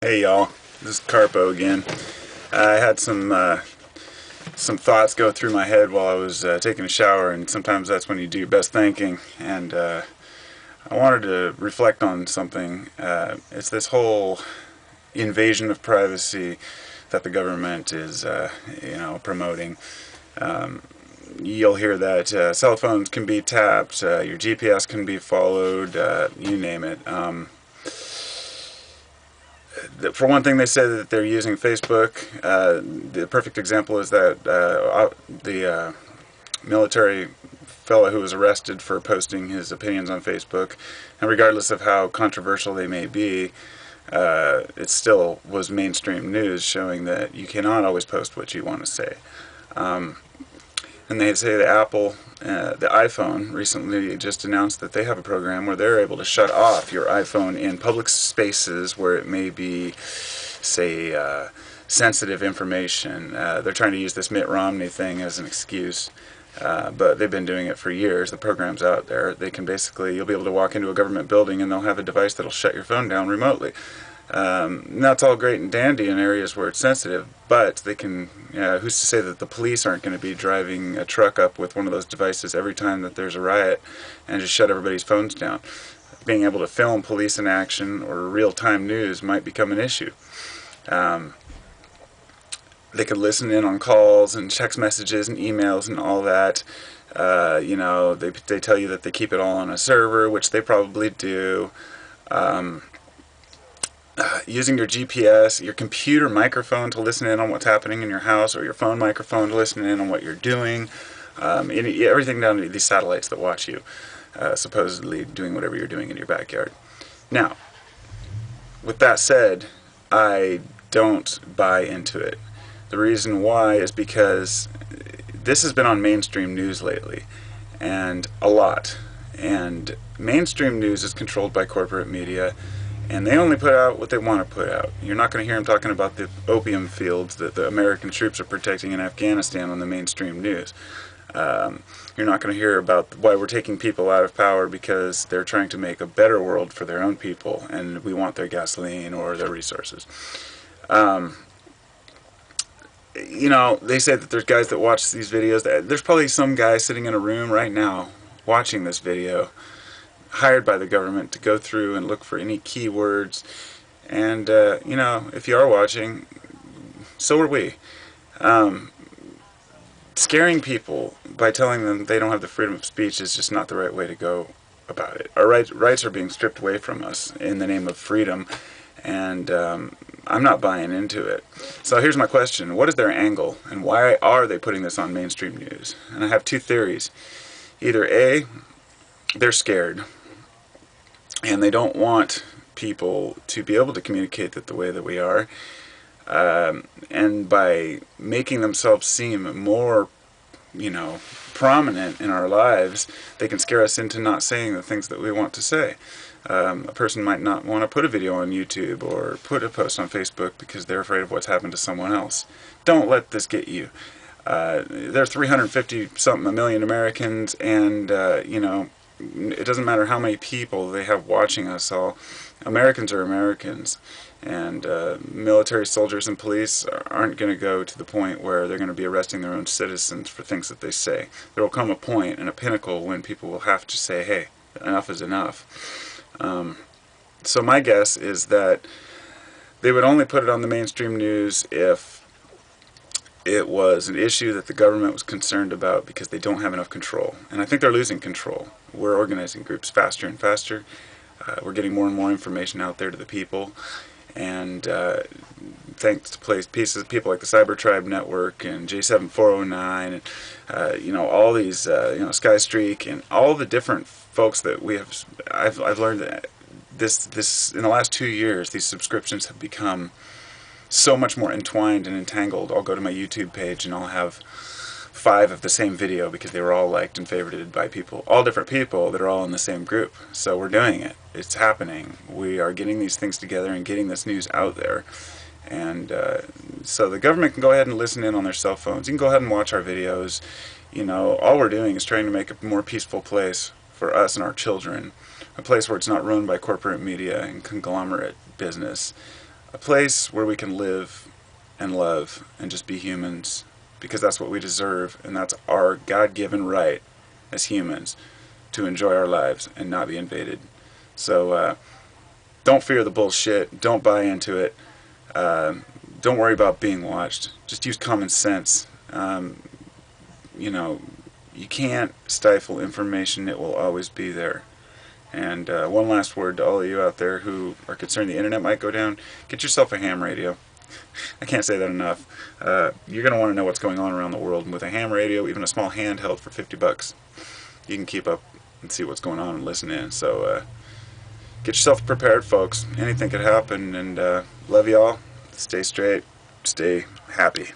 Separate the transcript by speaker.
Speaker 1: Hey y'all, this is Carpo again. I had some thoughts go through my head while I was taking a shower, and sometimes that's when you do your best thinking. And I wanted to reflect on something. It's this whole invasion of privacy that the government is, promoting. You'll hear that cell phones can be tapped, your GPS can be followed, you name it. For one thing, they say that they're using Facebook. The perfect example is that the military fellow who was arrested for posting his opinions on Facebook, and regardless of how controversial they may be, it still was mainstream news showing that you cannot always post what you want to say. And they say that Apple, the iPhone, recently just announced that they have a program where they're able to shut off your iPhone in public spaces where it may be, say, sensitive information. They're trying to use this Mitt Romney thing as an excuse, but they've been doing it for years. The program's out there. They can basically, you'll be able to walk into a government building and they'll have a device that'll shut your phone down remotely. That's all great and dandy in areas where it's sensitive, but they can, who's to say that the police aren't going to be driving a truck up with one of those devices every time that there's a riot and just shut everybody's phones down? Being able to film police in action or real-time news might become an issue. They could listen in on calls and text messages and emails and all that. They tell you that they keep it all on a server, which they probably do. Using your GPS, your computer microphone to listen in on what's happening in your house, or your phone microphone to listen in on what you're doing. Everything down to these satellites that watch you, supposedly doing whatever you're doing in your backyard. Now, with that said, I don't buy into it. The reason why is because this has been on mainstream news lately, and a lot. And mainstream news is controlled by corporate media, and they only put out what they want to put out. You're not going to hear them talking about the opium fields that the American troops are protecting in Afghanistan on the mainstream news. You're not going to hear about why we're taking people out of power because they're trying to make a better world for their own people, and we want their gasoline or their resources. They say that there's guys that watch these videos. There's probably some guy sitting in a room right now watching this video, hired by the government to go through and look for any keywords. And, if you are watching, so are we. Scaring people by telling them they don't have the freedom of speech is just not the right way to go about it. Our rights are being stripped away from us in the name of freedom, and I'm not buying into it. So here's my question. What is their angle, and why are they putting this on mainstream news? And I have two theories. Either A, they're scared, and they don't want people to be able to communicate that the way that we are, and by making themselves seem more, prominent in our lives, they can scare us into not saying the things that we want to say. A person might not want to put a video on YouTube or put a post on Facebook because they're afraid of what's happened to someone else. Don't let this get you. There are 350-something million Americans, and, it doesn't matter how many people they have watching us all. Americans are Americans, and military soldiers and police aren't going to go to the point where they're going to be arresting their own citizens for things that they say. There will come a point and a pinnacle when people will have to say, hey, enough is enough. So my guess is that they would only put it on the mainstream news if it was an issue that the government was concerned about because they don't have enough control. And I think they're losing control. We're organizing groups faster and faster. We're getting more and more information out there to the people. And thanks to Pece, people like the Cyber Tribe Network and J7409 and all these Skystreak and all the different folks that we have. I've learned that this in the last 2 years, these subscriptions have become so much more entwined and entangled. I'll go to my YouTube page and I'll have 5 of the same video because they were all liked and favorited by people, all different people that are all in the same group. So we're doing it. It's happening. We are getting these things together and getting this news out there. And so the government can go ahead and listen in on their cell phones. You can go ahead and watch our videos. All we're doing is trying to make a more peaceful place for us and our children. A place where it's not run by corporate media and conglomerate business. a place where we can live and love and just be humans, because that's what we deserve, and that's our God-given right as humans, to enjoy our lives and not be invaded. So don't fear the bullshit. Don't buy into it. Don't worry about being watched. Just use common sense. You know, you can't stifle information. It will always be there. And one last word to all of you out there who are concerned the internet might go down. Get yourself a ham radio. I can't say that enough. You're going to want to know what's going on around the world. And with a ham radio, even a small handheld for $50, you can keep up and see what's going on and listen in. So get yourself prepared, folks. Anything could happen. And love y'all. Stay straight. Stay happy.